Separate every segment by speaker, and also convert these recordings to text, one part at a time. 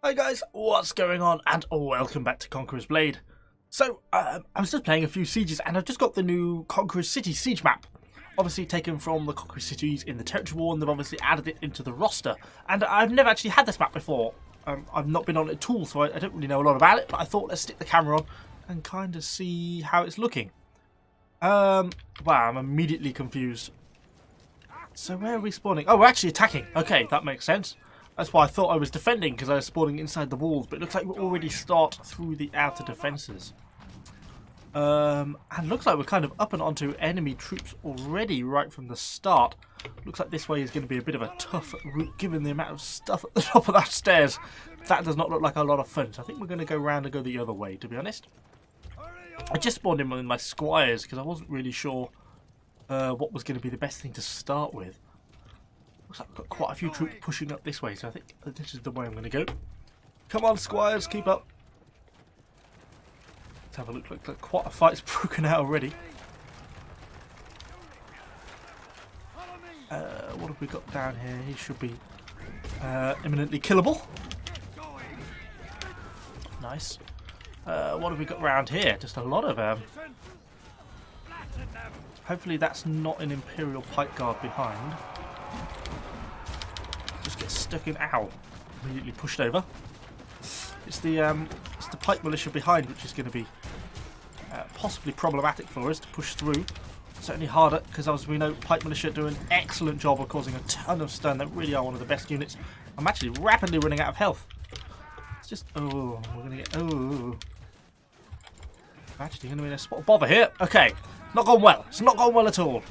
Speaker 1: Hi guys, what's going on? And welcome back to Conqueror's Blade. So, I was just playing a few sieges and I've just got the new Conqueror's City siege map. Obviously taken from the Conqueror's cities in the Territory War, and they've obviously added it into the roster. And I've never actually had this map before. I've not been on it at all, so I don't really know a lot about it, but I thought let's stick the camera on and kind of see how it's looking. Wow, I'm immediately confused. So where are we spawning? Oh, we're actually attacking. Okay, that makes sense. That's why I thought I was defending, because I was spawning inside the walls, but it looks like we already start through the outer defences. And looks like we're kind of up and onto enemy troops already right from the start. Looks like this way is going to be a bit of a tough route given the amount of stuff at the top of that stairs. That does not look like a lot of fun, so I think we're going to go round and go the other way, to be honest. I just spawned in with my squires because I wasn't really sure what was going to be the best thing to start with. Looks like we've got quite a few troops pushing up this way, so I think this is the way I'm going to go. Come on, squires, keep up. Let's have a look. Looks like quite a fight's broken out already. What have we got down here? He should be imminently killable. Nice. What have we got around here? Just a lot of hopefully that's not an Imperial Pike Guard behind. Just get stuck in. Ow! Immediately pushed over. It's the Pike Militia behind, which is going to be possibly problematic for us to push through. Certainly harder, because as we know, Pike Militia do an excellent job of causing a ton of stun. They really are one of the best units. I'm actually rapidly running out of health. It's just we're going to get I'm actually going to be in a spot of bother here. Okay, not gone well. It's not gone well at all.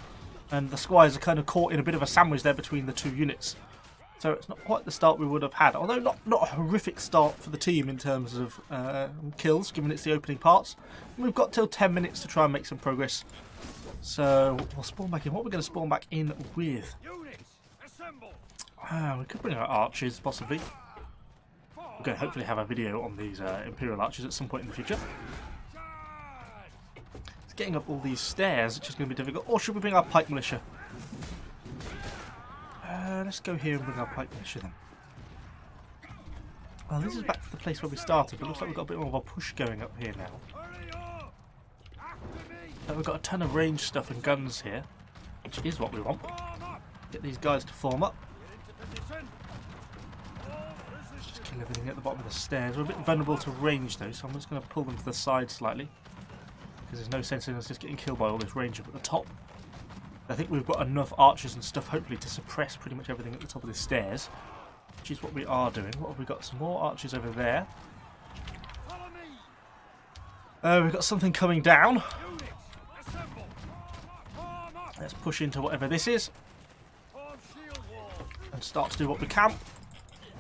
Speaker 1: And the squires are kind of caught in a bit of a sandwich there between the two units. So it's not quite the start we would have had, although not a horrific start for the team in terms of kills, given it's the opening parts. And we've got till 10 minutes to try and make some progress. So we'll spawn back in. What we're going to spawn back in with? We could bring our archers, possibly. We're going to hopefully have a video on these Imperial archers at some point in the future. It's getting up all these stairs, which is going to be difficult. Or should we bring our Pike Militia? Let's go here and bring our Pike Militia then. Well, this is back to the place where we started, but it looks like we've got a bit more of a push going up here now. We've got a ton of range stuff and guns here, which is what we want. Get these guys to form up. Just kill everything at the bottom of the stairs. We're a bit vulnerable to range though, so I'm just going to pull them to the side slightly, because there's no sense in us just getting killed by all this range up at the top. I think we've got enough archers and stuff, hopefully, to suppress pretty much everything at the top of the stairs, which is what we are doing. What have we got? Some more archers over there. We've got something coming down. Let's push into whatever this is and start to do what we can.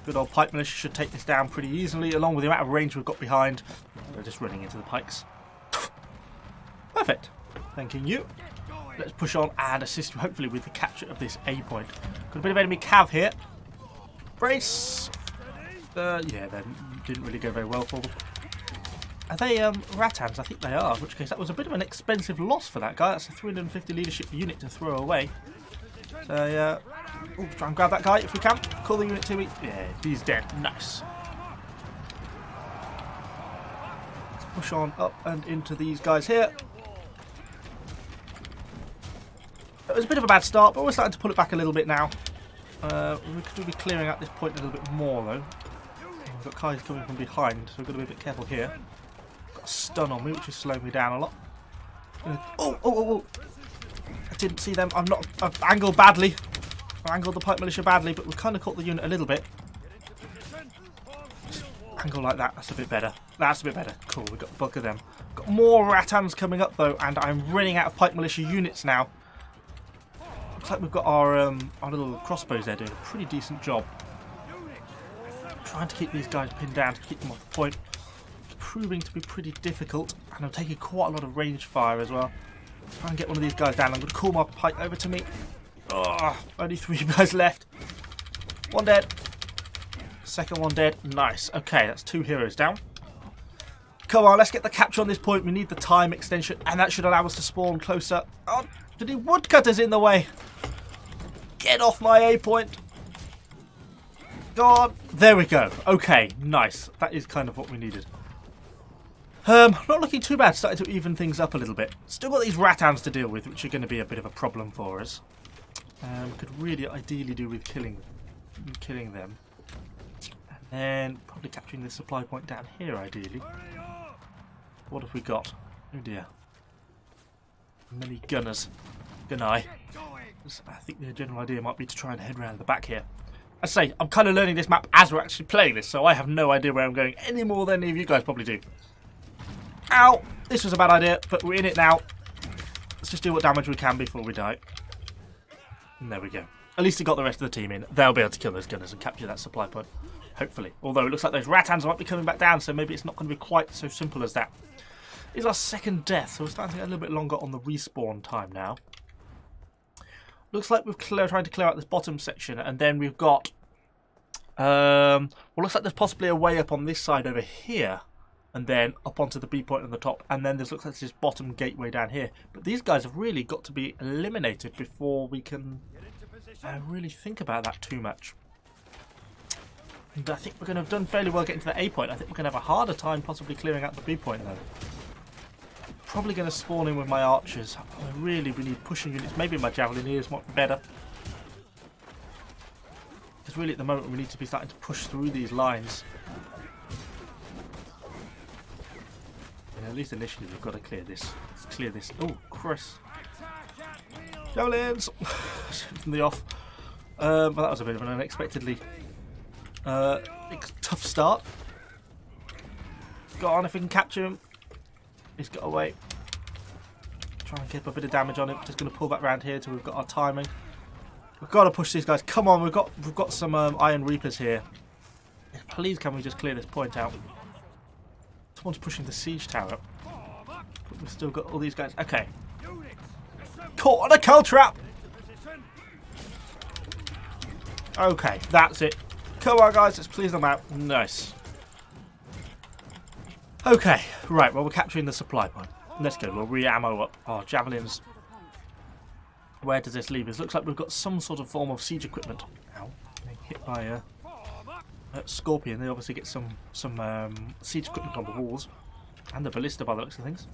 Speaker 1: Good old Pike Militia should take this down pretty easily, along with the amount of range we've got behind. We're just running into the pikes. Perfect. Thanking you. Let's push on and assist hopefully with the capture of this A point. Got a bit of enemy cav here. Brace! Yeah, they didn't really go very well for them. Are they Rattans? I think they are, in which case that was a bit of an expensive loss for that guy. That's a 350 leadership unit to throw away. So, try and grab that guy if we can. Call the unit to me. Yeah, he's dead. Nice. Let's push on up and into these guys here. It was a bit of a bad start, but we're starting to pull it back a little bit now. We could be clearing out this point a little bit more, though. We've got guys coming from behind, so we've got to be a bit careful here. Got a stun on me, which is slowing me down a lot. Oh! I didn't see them. I've angled badly. I angled the Pike Militia badly, but we've kind of caught the unit a little bit. Just angle like that. That's a bit better. That's a bit better. Cool, we've got a bulk of them. Got more Rattans coming up, though, and I'm running out of Pike Militia units now. Looks like we've got our little crossbows there doing a pretty decent job. Trying to keep these guys pinned down to keep them off the point. It's proving to be pretty difficult, and I'm taking quite a lot of range fire as well. Try and get one of these guys down. I'm going to call my pike over to me. Oh, only 3 guys left. One dead. Second one dead. Nice. Okay, that's 2 heroes down. Come on, let's get the capture on this point. We need the time extension, and that should allow us to spawn closer. Oh, the woodcutter's in the way. Get off my A point. Go on. There we go. Okay, nice. That is kind of what we needed. Not looking too bad. Starting to even things up a little bit. Still got these ratans to deal with, which are going to be a bit of a problem for us. Could really ideally do with killing them. And then probably capturing the supply point down here, ideally. What have we got? Oh dear. Many gunners. Gunai. I think the general idea might be to try and head round the back here. I say, I'm kind of learning this map as we're actually playing this, so I have no idea where I'm going any more than any of you guys probably do. Ow! This was a bad idea, but we're in it now. Let's just do what damage we can before we die. And there we go. At least we got the rest of the team in. They'll be able to kill those gunners and capture that supply point. Hopefully. Although it looks like those ratans might be coming back down, so maybe it's not going to be quite so simple as that. It's our second death, so we're starting to get a little bit longer on the respawn time now. Looks like we've tried to clear out this bottom section, and then we've got... well, looks like there's possibly a way up on this side over here, and then up onto the B point on the top, and then looks like there's this bottom gateway down here. But these guys have really got to be eliminated before we can really think about that too much. And I think we're going to have done fairly well getting to the A point. I think we're going to have a harder time possibly clearing out the B point, though. Probably going to spawn in with my archers. We need pushing units. Maybe my javelineers might be better. Because really at the moment we need to be starting to push through these lines. And at least initially we've got to clear this. Let's clear this. Oh, Chris. Javelins! From the off. But that was a bit of an unexpectedly tough start. Go on if we can capture him. He's got away. Try and keep a bit of damage on him. Just going to pull back round here till we've got our timing. We've got to push these guys. Come on, we've got some Iron Reapers here. Please, can we just clear this point out? Someone's pushing the siege tower. But we've still got all these guys. Okay. Caught on a cow trap. Okay, that's it. Come on, guys. Let's please them out. Nice. Okay, right, well we're capturing the supply point. Let's go, we'll re-ammo up our javelins. Where does this leave us? Looks like we've got some sort of form of siege equipment. Ow, being hit by a Scorpion. They obviously get some siege equipment on the walls. And the ballista by the looks of things.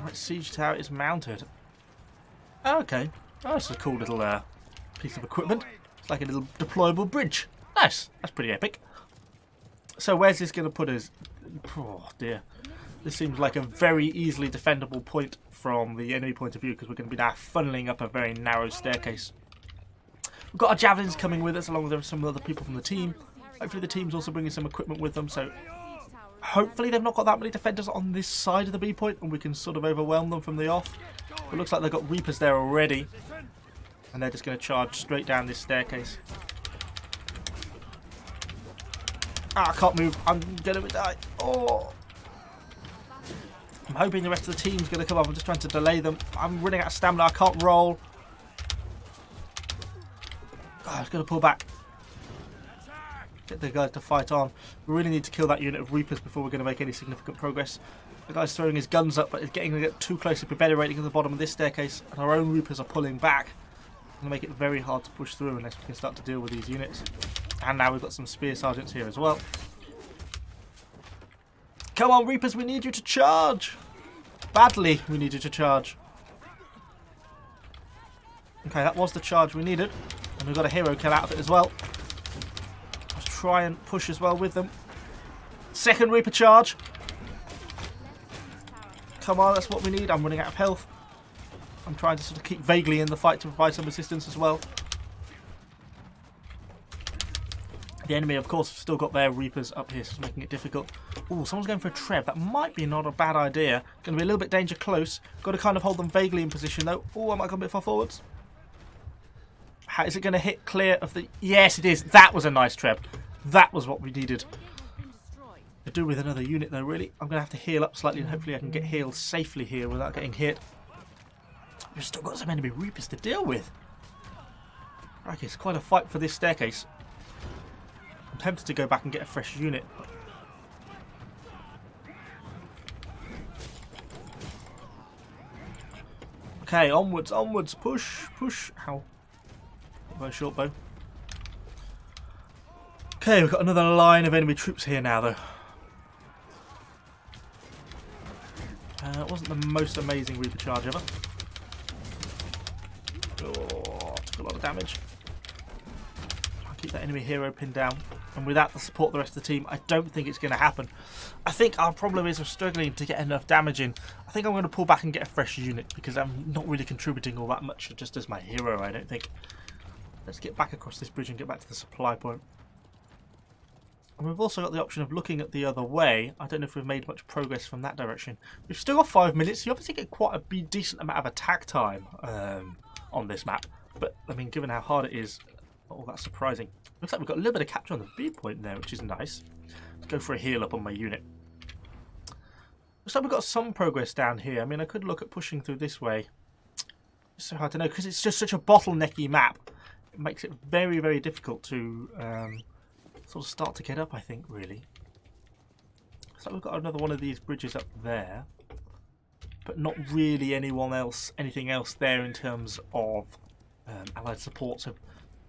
Speaker 1: Right, siege tower is mounted. Okay, oh, that's a cool little piece of equipment. It's like a little deployable bridge. Nice, that's pretty epic. So where's this going to put us? Oh dear. This seems like a very easily defendable point from the enemy point of view, because we're going to be now funneling up a very narrow staircase. We've got our javelins coming with us, along with some other people from the team. Hopefully the team's also bringing some equipment with them, so hopefully they've not got that many defenders on this side of the B point, and we can sort of overwhelm them from the off. It looks like they've got Reapers there already, and they're just going to charge straight down this staircase. Ah, I can't move. I'm going to die. Oh. I'm hoping the rest of the team's going to come up. I'm just trying to delay them. I'm running out of stamina. I can't roll. Oh, I was going to pull back. Get the guys to fight on. We really need to kill that unit of Reapers before we're going to make any significant progress. The guy's throwing his guns up, but he's getting to get too close to preparating at the bottom of this staircase. And our own Reapers are pulling back. It's going to make it very hard to push through unless we can start to deal with these units. And now we've got some spear sergeants here as well. Come on, Reapers, we need you to charge. Badly, we need you to charge. Okay, that was the charge we needed. And we've got a hero kill out of it as well. Let's try and push as well with them. Second Reaper charge. Come on, that's what we need. I'm running out of health. I'm trying to sort of keep vaguely in the fight to provide some assistance as well. The enemy, of course, have still got their Reapers up here, so it's making it difficult. Oh, someone's going for a treb. That might be not a bad idea. Going to be a little bit danger close. Got to kind of hold them vaguely in position, though. Oh, I might go a bit far forwards. How, is it going to hit clear of the... Yes, it is. That was a nice treb. That was what we needed. To do with another unit, though, really. I'm going to have to heal up slightly, and hopefully I can get healed safely here without getting hit. We've still got some enemy Reapers to deal with. Okay, it's quite a fight for this staircase. I'm tempted to go back and get a fresh unit. Okay, onwards, onwards, push, push. Ow. Very short bow. Okay, we've got another line of enemy troops here now, though. It wasn't the most amazing Reaper charge ever. Oh, took a lot of damage. Try and keep that enemy hero pinned down. And without the support of the rest of the team, I don't think it's going to happen. I think our problem is we're struggling to get enough damage in. I think I'm going to pull back and get a fresh unit because I'm not really contributing all that much just as my hero, I don't think. Let's get back across this bridge and get back to the supply point. And we've also got the option of looking at the other way. I don't know if we've made much progress from that direction. We've still got 5 minutes. So you obviously get quite a decent amount of attack time on this map. But, I mean, given how hard it is, not all that surprising. Looks like we've got a little bit of capture on the viewpoint there, which is nice. Let's go for a heal up on my unit. Looks like we've got some progress down here. I mean, I could look at pushing through this way. It's so hard to know because it's just such a bottlenecky map. It makes it very, very difficult to sort of start to get up, I think, really. So we've got another one of these bridges up there. But not really anything else there in terms of allied support. So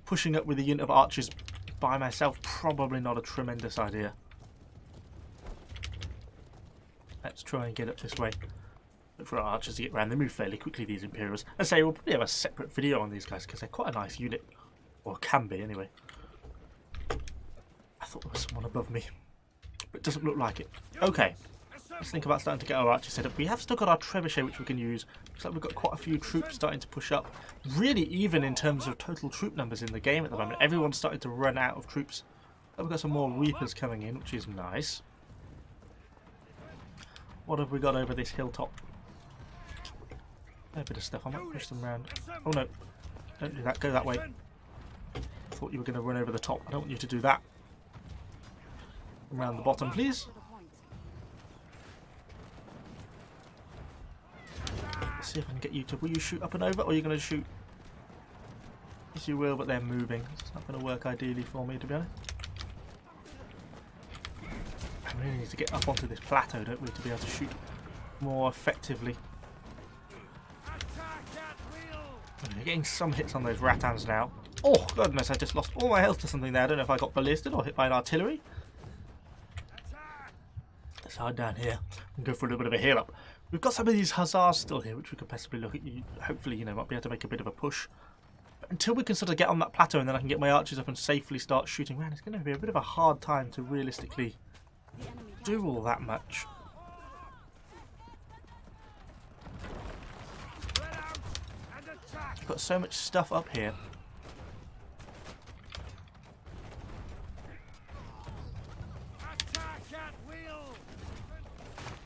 Speaker 1: pushing up with a unit of archers by myself, probably not a tremendous idea. Let's try and get up this way. Look for our archers to get around. They move fairly quickly, these Imperials. I say we'll probably have a separate video on these guys because they're quite a nice unit. Or can be, anyway. I thought there was someone above me. But it doesn't look like it. Okay. Let's think about starting to get our archers set up. We have still got our trebuchet which we can use. Looks like we've got quite a few troops starting to push up. Really even in terms of total troop numbers in the game at the moment. Everyone's starting to run out of troops. We've got some more Reapers coming in, which is nice. What have we got over this hilltop? A bit of stuff. I might push them around. Oh no. Don't do that. Go that way. I thought you were going to run over the top. I don't want you to do that. Around the bottom, please. Let's see if I can get you to... Will you shoot up and over, or are you going to shoot? Yes, you will, but they're moving. It's not going to work ideally for me, to be honest. I really need to get up onto this plateau, don't we, to be able to shoot more effectively. Okay, getting some hits on those Rattans now. Oh, goodness, I just lost all my health to something there. I don't know if I got ballisted or hit by an artillery. Let's hide down here and go for a little bit of a heal up. We've got some of these hussars still here, which we could possibly look at. Hopefully, might be able to make a bit of a push. But until we can sort of get on that plateau and then I can get my archers up and safely start shooting around, it's going to be a bit of a hard time to realistically do all that much. We've got so much stuff up here.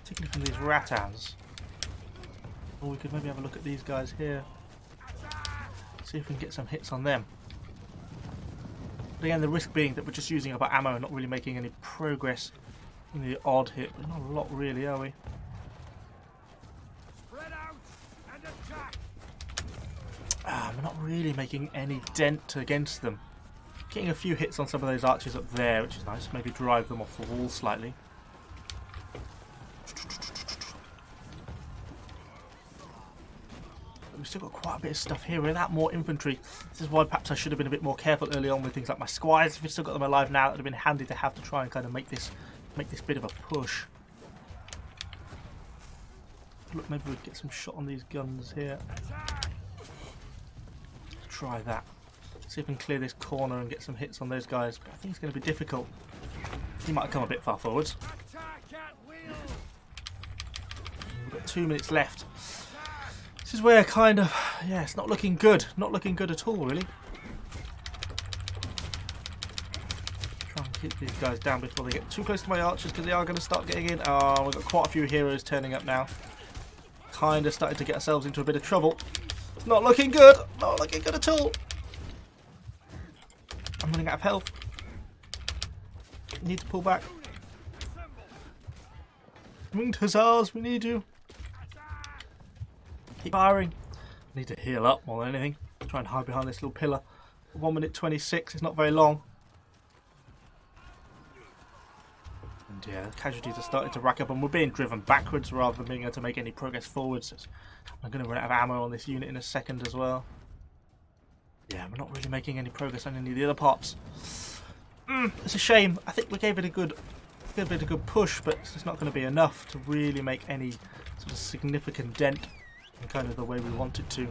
Speaker 1: Particularly from these Rattans. Or we could maybe have a look at these guys here. See if we can get some hits on them. But again, the risk being that we're just using up our ammo and not really making any progress. In the odd hit, but not a lot really, are we? We're not really making any dent against them. Getting a few hits on some of those archers up there, which is nice. Maybe drive them off the wall slightly. We've still got quite a bit of stuff here without more infantry. This is why perhaps I should have been a bit more careful early on with things like my squires. If we'd still got them alive now, it would have been handy to have to try and kind of make this bit of a push. Look, maybe we'd get some shot on these guns here. Let's try that. See if we can clear this corner and get some hits on those guys. But I think it's going to be difficult. He might have come a bit far forwards. We've got 2 minutes left. This is where kind of, yeah, it's not looking good. Not looking good at all, really. Try and keep these guys down before they get too close to my archers because they are going to start getting in. Oh, we've got quite a few heroes turning up now. Kind of starting to get ourselves into a bit of trouble. It's not looking good. Not looking good at all. I'm running out of health. Need to pull back. Winged hussars, we need you. Keep firing. I need to heal up more than anything. Try and hide behind this little pillar. 1 minute 26. It's not very long. And yeah, casualties are starting to rack up, and we're being driven backwards rather than being able to make any progress forwards. I'm going to run out of ammo on this unit in a second as well. yeah, we're not really making any progress on any of the other parts. It's a shame. I think we gave it a good push, but it's just not going to be enough to really make any sort of significant dent in kind of the way we want it to.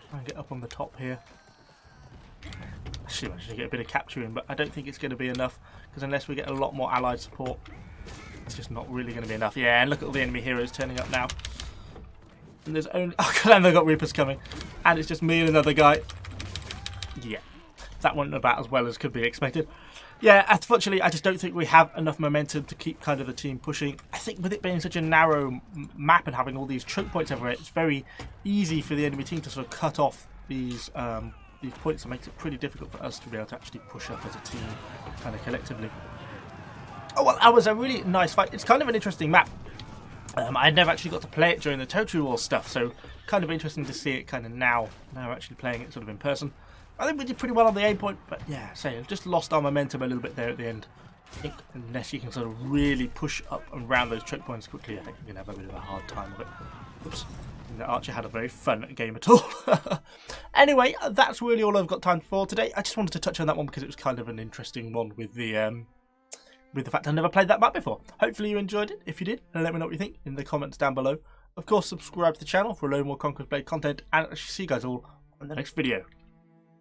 Speaker 1: Try and get up on the top here. Actually, managed to get a bit of capturing, but I don't think it's going to be enough, because unless we get a lot more allied support, it's just not really going to be enough. Yeah, and look at all the enemy heroes turning up now. And there's only... Oh, God, and they've got Reapers coming. And it's just me and another guy. Yeah, that went about as well as could be expected. Yeah, unfortunately, I just don't think we have enough momentum to keep kind of the team pushing. I think with it being such a narrow map and having all these choke points everywhere, it's very easy for the enemy team to sort of cut off these points. It makes it pretty difficult for us to be able to actually push up as a team, kind of collectively. Oh, well, that was a really nice fight. It's kind of an interesting map. I had never actually got to play it during the Total War stuff, so kind of interesting to see it kind of now actually playing it sort of in person. I think we did pretty well on the aim point, but yeah, just lost our momentum a little bit there at the end. I think unless you can sort of really push up and round those choke points quickly, I think you're going to have a bit of a hard time of it. Oops. The Archer had a very fun game at all. Anyway, that's really all I've got time for today. I just wanted to touch on that one because it was kind of an interesting one with the fact I've never played that map before. Hopefully you enjoyed it. If you did, let me know what you think in the comments down below. Of course, subscribe to the channel for a load more Conqueror's Blade content, and I'll see you guys all in the next video.